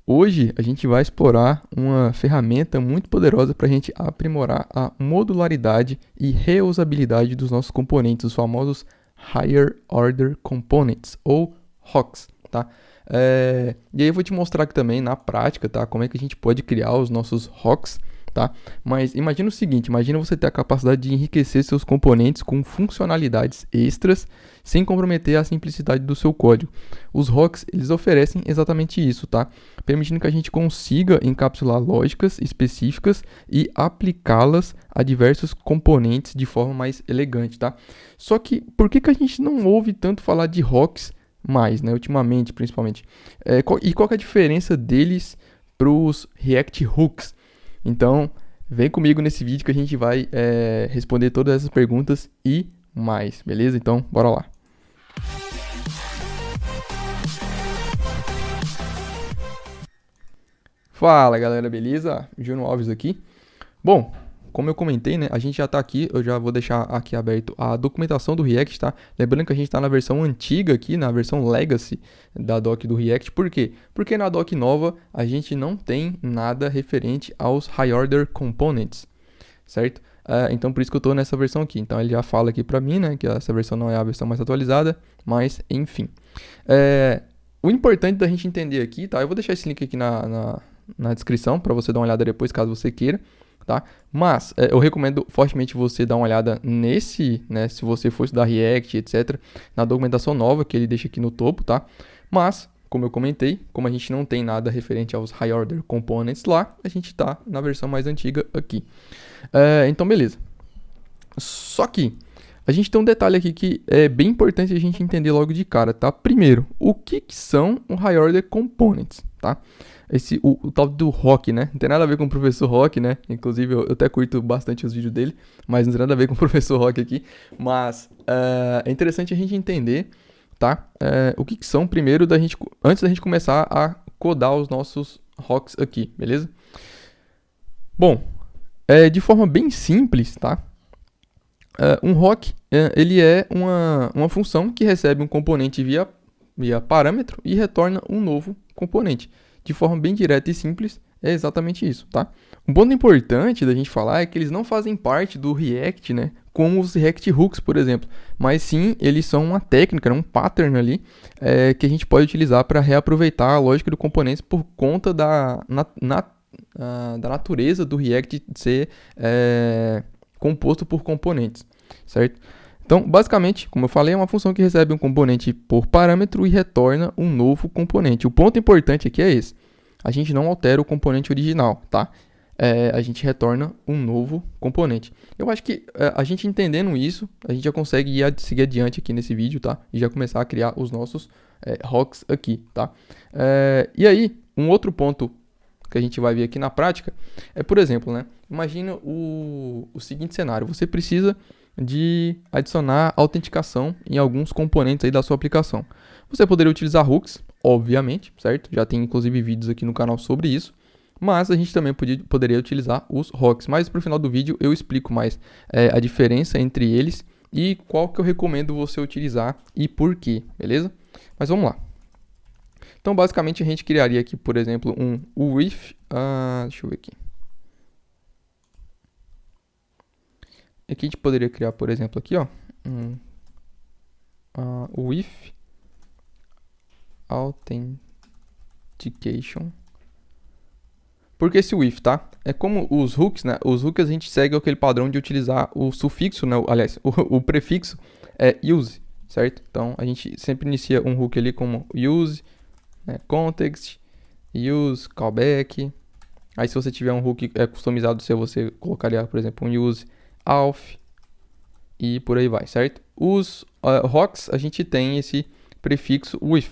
Hoje a gente vai explorar uma ferramenta muito poderosa para a gente aprimorar a modularidade e reusabilidade dos nossos componentes, os famosos Higher Order Components, ou HOCs, tá? E aí eu vou te mostrar aqui também na prática, tá? Como é que a gente pode criar os nossos HOCs, tá? Mas imagina o seguinte, imagina você ter a capacidade de enriquecer seus componentes com funcionalidades extras, sem comprometer a simplicidade do seu código. Os HOCs, eles oferecem exatamente isso, tá? Permitindo que a gente consiga encapsular lógicas específicas e aplicá-las a diversos componentes de forma mais elegante, tá? Só que, por que a gente não ouve tanto falar de HOCs mais, né? Ultimamente, principalmente. Qual que é a diferença deles para os React Hooks? Então, vem comigo nesse vídeo que a gente vai responder todas essas perguntas e mais, beleza? Então, bora lá. Fala, galera, beleza? Júnior Alves aqui. Bom, como eu comentei, né, a gente já está aqui, eu já vou deixar aqui aberto a documentação do React, tá? Lembrando que a gente está na versão antiga aqui, na versão Legacy da doc do React. Por quê? Porque na doc nova a gente não tem nada referente aos High Order Components, certo? Então por isso que eu estou nessa versão aqui. Então ele já fala aqui para mim, né, que essa versão não é a versão mais atualizada, mas enfim. O importante da gente entender aqui, tá? Eu vou deixar esse link aqui na descrição para você dar uma olhada depois, caso você queira. Tá? Mas eu recomendo fortemente você dar uma olhada nesse, né, se você for estudar React, etc, na documentação nova que ele deixa aqui no topo, tá? Mas, como eu comentei, como a gente não tem nada referente aos High Order Components lá, a gente tá na versão mais antiga aqui. Então, beleza. Só que a gente tem um detalhe aqui que é bem importante a gente entender logo de cara, tá? Primeiro, o que são os High Order Components, tá? O tal do Rock, né? Não tem nada a ver com o professor Rock, né? Inclusive, eu até curto bastante os vídeos dele, mas não tem nada a ver com o professor Rock aqui. Mas é interessante a gente entender, tá? O que são primeiro, antes da gente começar a codar os nossos Rocks aqui, beleza? Bom, de forma bem simples, tá? Um Rock, ele é uma função que recebe um componente via parâmetro e retorna um novo componente. De forma bem direta e simples, é exatamente isso, tá? Um ponto importante da gente falar é que eles não fazem parte do React, né? Como os React Hooks, por exemplo. Mas sim, eles são uma técnica, um pattern ali, que a gente pode utilizar para reaproveitar a lógica do componente por conta da natureza do React de ser composto por componentes, certo? Então, basicamente, como eu falei, é uma função que recebe um componente por parâmetro e retorna um novo componente. O ponto importante aqui é esse. A gente não altera o componente original, tá? A gente retorna um novo componente. Eu acho que a gente entendendo isso, a gente já consegue seguir adiante aqui nesse vídeo, tá? E já começar a criar os nossos HOCs aqui, tá? E aí, um outro ponto que a gente vai ver aqui na prática é, por exemplo, né? Imagina o seguinte cenário. Você precisa de adicionar autenticação em alguns componentes aí da sua aplicação. Você poderia utilizar hooks, obviamente, certo? Já tem inclusive vídeos aqui no canal sobre isso, mas a gente também poderia utilizar os hooks. Mas para o final do vídeo eu explico mais a diferença entre eles e qual que eu recomendo você utilizar e por quê, beleza? Mas vamos lá. Então basicamente a gente criaria aqui, por exemplo, um with, deixa eu ver aqui. Aqui a gente poderia criar, por exemplo, aqui, ó, with authentication. Por que esse with, tá? É como os hooks, né? Os hooks a gente segue aquele padrão de utilizar o sufixo, né? Aliás, o prefixo é use, certo? Então a gente sempre inicia um hook ali como use, né? Context, use, callback. Aí se você tiver um hook customizado seu, você colocaria, por exemplo, um use auth e por aí vai, certo? Os hooks, a gente tem esse prefixo with.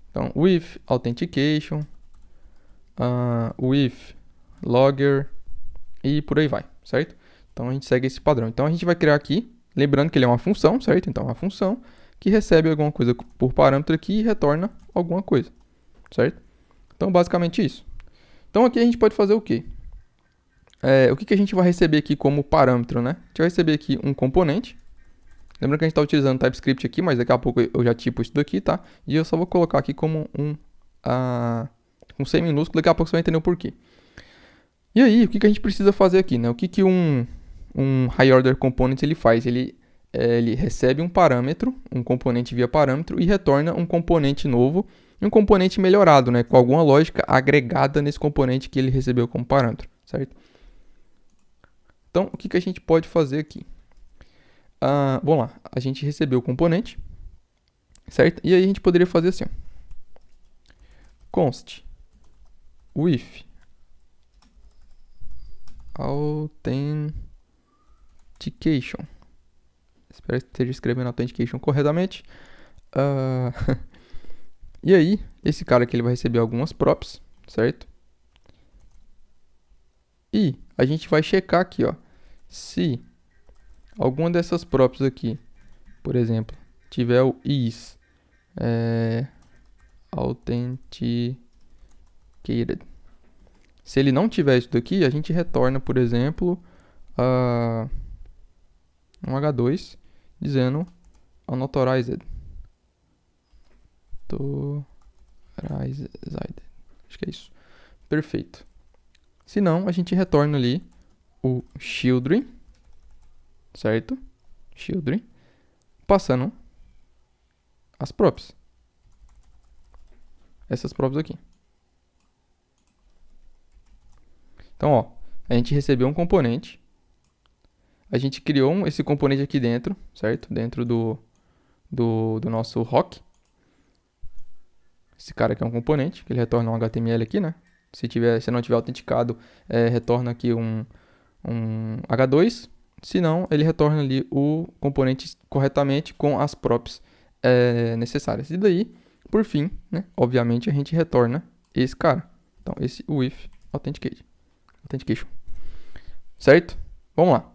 Então, with authentication, with logger e por aí vai, certo? Então, a gente segue esse padrão. Então, a gente vai criar aqui, lembrando que ele é uma função, certo? Então, é uma função que recebe alguma coisa por parâmetro aqui e retorna alguma coisa, certo? Então, basicamente isso. Então, aqui a gente pode fazer o quê? O que a gente vai receber aqui como parâmetro, né? A gente vai receber aqui um componente. Lembrando que a gente está utilizando TypeScript aqui, mas daqui a pouco eu já tipo isso daqui, tá? E eu só vou colocar aqui como um com C minúsculo, daqui a pouco você vai entender o porquê. E aí, o que a gente precisa fazer aqui, né? O que um high order component ele faz? Ele recebe um parâmetro, um componente via parâmetro, e retorna um componente novo, e um componente melhorado, né? Com alguma lógica agregada nesse componente que ele recebeu como parâmetro, certo? Então, o que a gente pode fazer aqui? Vamos lá, a gente recebeu o componente, certo? E aí a gente poderia fazer assim, ó. Const with authentication. Espero que esteja escrevendo authentication corretamente. E aí, esse cara aqui ele vai receber algumas props, certo? E a gente vai checar aqui, ó, se alguma dessas props aqui, por exemplo, tiver o is authenticated. Se ele não tiver isso daqui, a gente retorna, por exemplo, um H2 dizendo unauthorized. Acho que é isso. Perfeito. Se não, a gente retorna ali o children, certo? Children, passando as props. Essas props aqui. Então, ó, a gente recebeu um componente. A gente criou esse componente aqui dentro, certo? Dentro do nosso rock. Esse cara aqui é um componente, que ele retorna um HTML aqui, né? Se não tiver autenticado, retorna aqui um H2. Se não, ele retorna ali o componente corretamente com as props necessárias. E daí, por fim, né? Obviamente, a gente retorna esse cara. Então, esse with authentication. Certo? Vamos lá.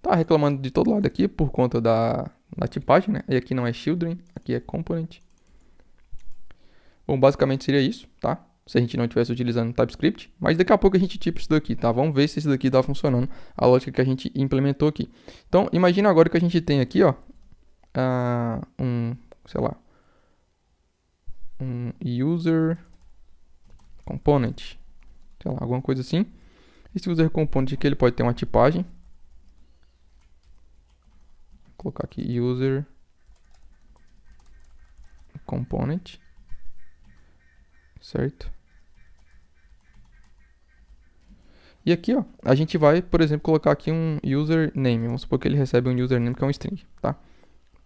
Tá reclamando de todo lado aqui por conta da tipagem, né? E aqui não é children, aqui é component. Bom, basicamente seria isso, tá? Se a gente não estivesse utilizando TypeScript. Mas daqui a pouco a gente tipa isso daqui, tá? Vamos ver se isso daqui tá funcionando, a lógica que a gente implementou aqui. Então, imagina agora que a gente tem aqui, ó, sei lá, um user component, sei lá, alguma coisa assim. Esse user component aqui, ele pode ter uma tipagem. Vou colocar aqui user component, certo? E aqui, ó, a gente vai, por exemplo, colocar aqui um username. Vamos supor que ele recebe um username que é um string, tá?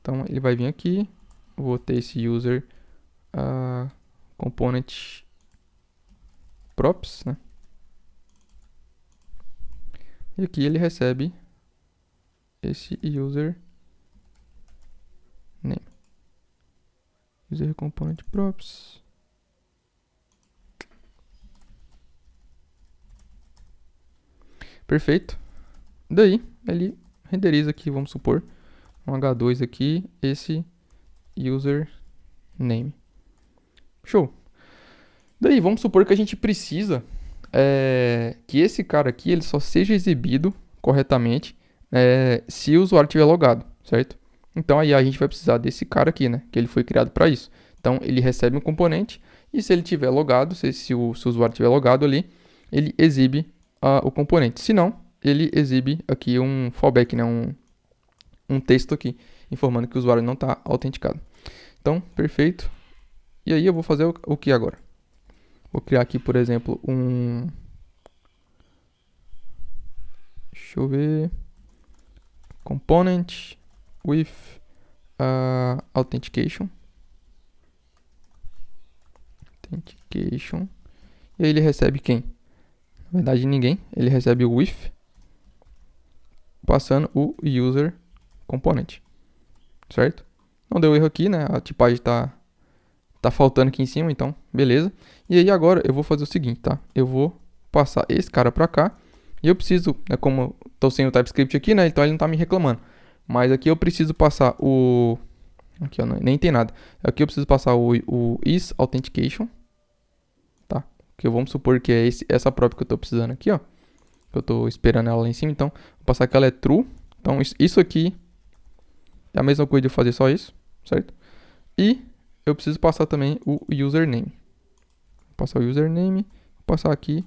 Então, ele vai vir aqui, vou ter esse user component props, né? E aqui ele recebe esse user name. User component props. Perfeito. Daí, ele renderiza aqui, vamos supor, um H2 aqui, esse user name. Show. Daí, vamos supor que a gente precisa que esse cara aqui ele só seja exibido corretamente se o usuário estiver logado, certo? Então, aí a gente vai precisar desse cara aqui, né? Que ele foi criado para isso. Então, ele recebe um componente e se ele estiver logado, se o usuário estiver logado ali, ele exibe o componente. Se não, ele exibe aqui um fallback, né? Um texto aqui, informando que o usuário não está autenticado. Então, perfeito. E aí eu vou fazer o que agora? Vou criar aqui, por exemplo, deixa eu ver, component with authentication. E aí ele recebe quem? Na verdade, ninguém. Ele recebe o with, passando o user component, certo? Não deu erro aqui, né? A tipagem tá faltando aqui em cima, então, beleza. E aí agora eu vou fazer o seguinte, tá? Eu vou passar esse cara pra cá. E eu preciso, né, como eu tô sem o TypeScript aqui, né? Então ele não tá me reclamando. Mas aqui eu preciso passar o... Aqui, ó, nem tem nada. Aqui eu preciso passar o is authentication, tá? Que vamos supor que é essa própria que eu tô precisando aqui, ó. Que eu tô esperando ela lá em cima, então vou passar que ela é true. Então isso aqui é a mesma coisa de eu fazer só isso, certo? E eu preciso passar também o username. passar o username, vou passar aqui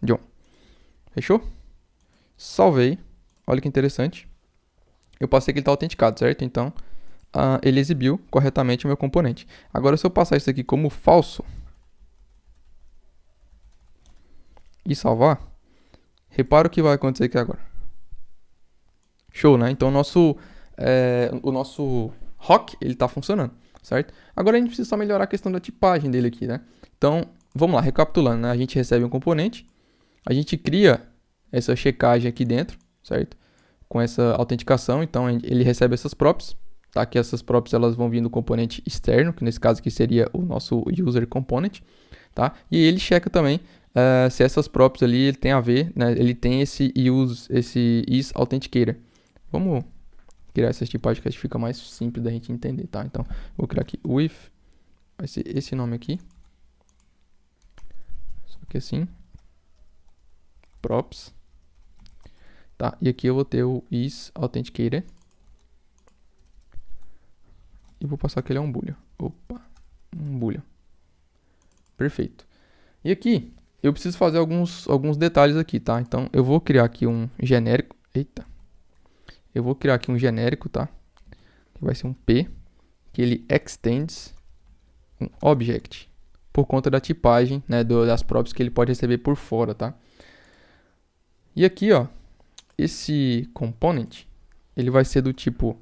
John. Fechou? Salvei. Olha que interessante. Eu passei que ele está autenticado, certo? Então, ele exibiu corretamente o meu componente. Agora, se eu passar isso aqui como falso e salvar, repara o que vai acontecer aqui agora. Show, né? Então, o nosso rock, ele está funcionando, certo? Agora, a gente precisa só melhorar a questão da tipagem dele aqui, né? Então, vamos lá, recapitulando, né? A gente recebe um componente, a gente cria essa checagem aqui dentro, certo? Com essa autenticação, então ele recebe essas props, tá? Que essas props elas vão vir do componente externo, que nesse caso aqui seria o nosso user component, tá? E ele checa também se essas props ali ele tem a ver, né? Ele tem esse is authenticator. Vamos criar essas tipagens que acho que fica mais simples da gente entender, tá? Então, vou criar aqui with, vai ser esse nome aqui, só que assim, props. Tá, e aqui eu vou ter o is authenticator. E vou passar que ele é um boolean. Opa, um boolean. Perfeito. E aqui, eu preciso fazer alguns detalhes aqui, tá? Então, eu vou criar aqui um genérico. Eita. Eu vou criar aqui um genérico, tá? Que vai ser um P. Que ele extends um object. Por conta da tipagem, né? Das props que ele pode receber por fora, tá? E aqui, ó. Esse component, ele vai ser do tipo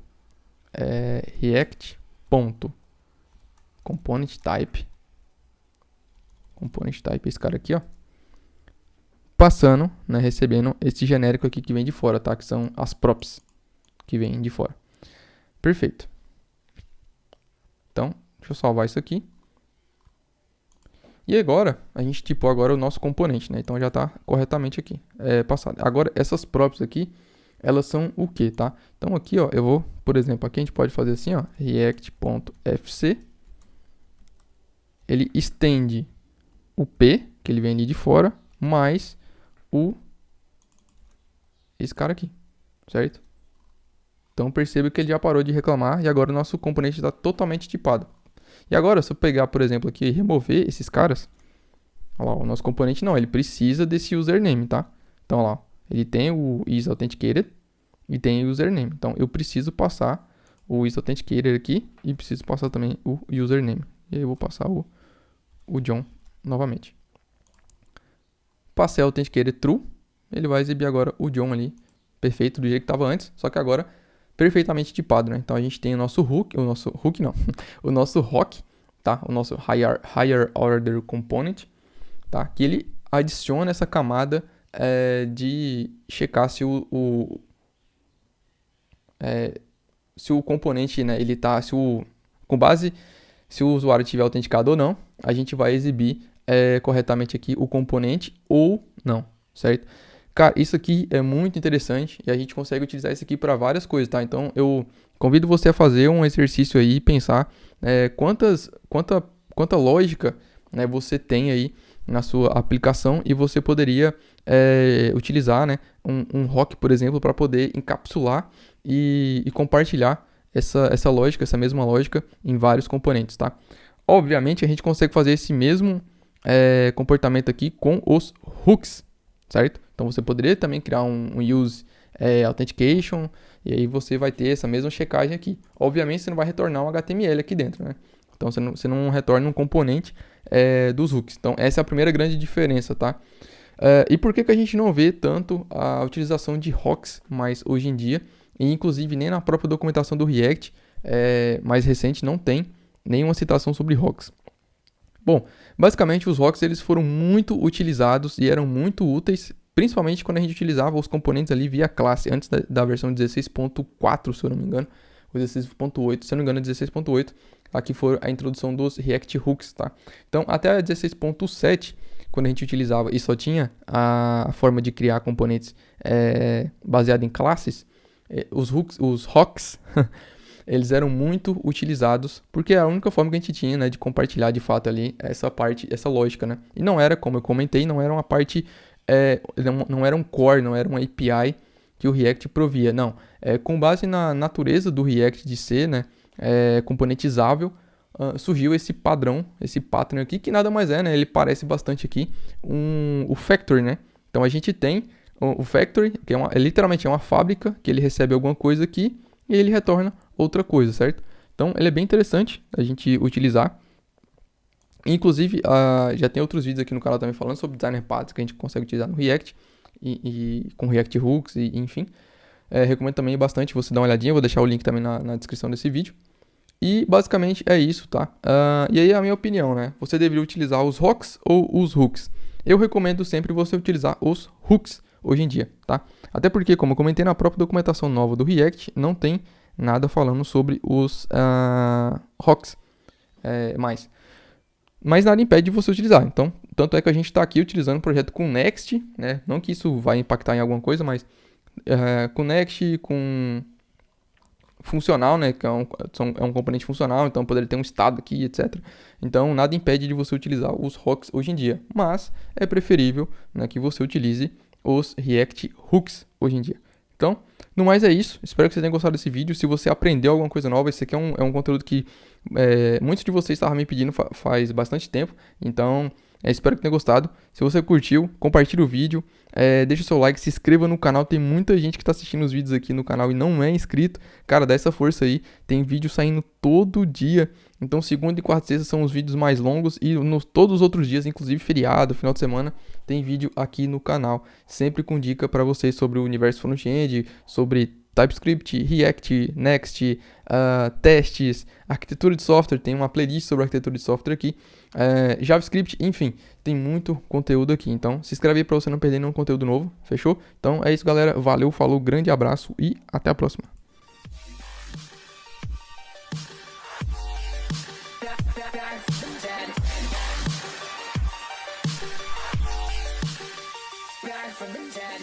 react.componentType. Component type, esse cara aqui, ó. Passando, né, recebendo esse genérico aqui que vem de fora, tá? Que são as props que vêm de fora. Perfeito. Então, deixa eu salvar isso aqui. E agora, a gente tipou agora o nosso componente, né? Então já está corretamente aqui, passado. Agora, essas props aqui, elas são o que, tá? Então aqui, ó, eu vou, por exemplo, aqui a gente pode fazer assim, ó, react.fc. Ele estende o P, que ele vem ali de fora, mais esse cara aqui, certo? Então perceba que ele já parou de reclamar e agora o nosso componente está totalmente tipado. E agora, se eu pegar, por exemplo, aqui e remover esses caras, olha lá, o nosso componente não, ele precisa desse username, tá? Então, olha lá, ele tem o isAuthenticated e tem o username. Então, eu preciso passar o isAuthenticated aqui e preciso passar também o username. E aí eu vou passar o John novamente. Passei a Authenticated true, ele vai exibir agora o John ali, perfeito, do jeito que estava antes, só que agora perfeitamente tipado, né? Então a gente tem o nosso hook, o nosso rock, tá? O nosso higher order component, tá? Que ele adiciona essa camada de checar se o componente, né? Ele tá, com base se o usuário tiver autenticado ou não, a gente vai exibir corretamente aqui o componente ou não, certo? Cara, isso aqui é muito interessante e a gente consegue utilizar isso aqui para várias coisas, tá? Então, eu convido você a fazer um exercício aí e pensar quanta lógica, né, você tem aí na sua aplicação e você poderia utilizar, né, um rock, por exemplo, para poder encapsular e compartilhar essa lógica, essa mesma lógica em vários componentes, tá? Obviamente, a gente consegue fazer esse mesmo comportamento aqui com os hooks, certo? Então, você poderia também criar um use authentication e aí você vai ter essa mesma checagem aqui. Obviamente, você não vai retornar um HTML aqui dentro, né? Então, você não retorna um componente dos hooks. Então, essa é a primeira grande diferença, tá? E por que a gente não vê tanto a utilização de hooks mais hoje em dia? E, inclusive, nem na própria documentação do React mais recente não tem nenhuma citação sobre hooks. Bom, basicamente os hooks eles foram muito utilizados e eram muito úteis, principalmente quando a gente utilizava os componentes ali via classe, antes da versão 16.4, se eu não me engano, ou 16.8, se eu não me engano 16.8, aqui foi a introdução dos React Hooks, tá? Então, até a 16.7, quando a gente utilizava e só tinha a forma de criar componentes baseado em classes, os hooks eles eram muito utilizados, porque é a única forma que a gente tinha, né, de compartilhar de fato ali essa parte, essa lógica, né? E não era, como eu comentei, não era uma parte, não era um core, não era uma API que o React provia, não. Com base na natureza do React de ser, né, componentizável, surgiu esse padrão, esse pattern aqui, que nada mais é, né? Ele parece bastante aqui o factory, né? Então a gente tem o factory, que literalmente é uma fábrica, que ele recebe alguma coisa aqui e ele retorna outra coisa, certo? Então ele é bem interessante a gente utilizar. Inclusive, já tem outros vídeos aqui no canal também falando sobre designer paths que a gente consegue utilizar no React e com React Hooks, e enfim. Recomendo também bastante você dar uma olhadinha, vou deixar o link também na descrição desse vídeo. E basicamente é isso, tá? E aí a minha opinião, né? Você deveria utilizar os hooks ou os hooks? Eu recomendo sempre você utilizar os hooks hoje em dia, tá? Até porque, como eu comentei na própria documentação nova do React, não tem nada falando sobre os hooks mais. Mas nada impede de você utilizar. Então, tanto é que a gente está aqui utilizando o projeto com Next, né? Não que isso vai impactar em alguma coisa, mas com Next, com funcional, né? Que é um componente funcional, então poderia ter um estado aqui, etc. Então, nada impede de você utilizar os hooks hoje em dia. Mas é preferível, né, que você utilize os React Hooks hoje em dia. Então, no mais é isso. Espero que vocês tenham gostado desse vídeo. Se você aprendeu alguma coisa nova, esse aqui é um conteúdo que muitos de vocês estavam me pedindo faz bastante tempo. Então, espero que tenham gostado. Se você curtiu, compartilhe o vídeo. Deixa o seu like, se inscreva no canal. Tem muita gente que está assistindo os vídeos aqui no canal e não é inscrito. Cara, dá essa força aí. Tem vídeo saindo todo dia. Então, segunda e quarta e sexta são os vídeos mais longos. E todos os outros dias, inclusive feriado, final de semana, tem vídeo aqui no canal. Sempre com dica para vocês sobre o universo front-end, sobre TypeScript, React, Next, testes, arquitetura de software. Tem uma playlist sobre arquitetura de software aqui. JavaScript, enfim, tem muito conteúdo aqui. Então, se inscreve aí para você não perder nenhum conteúdo novo. Fechou? Então, é isso, galera. Valeu, falou, grande abraço e até a próxima. From the dead.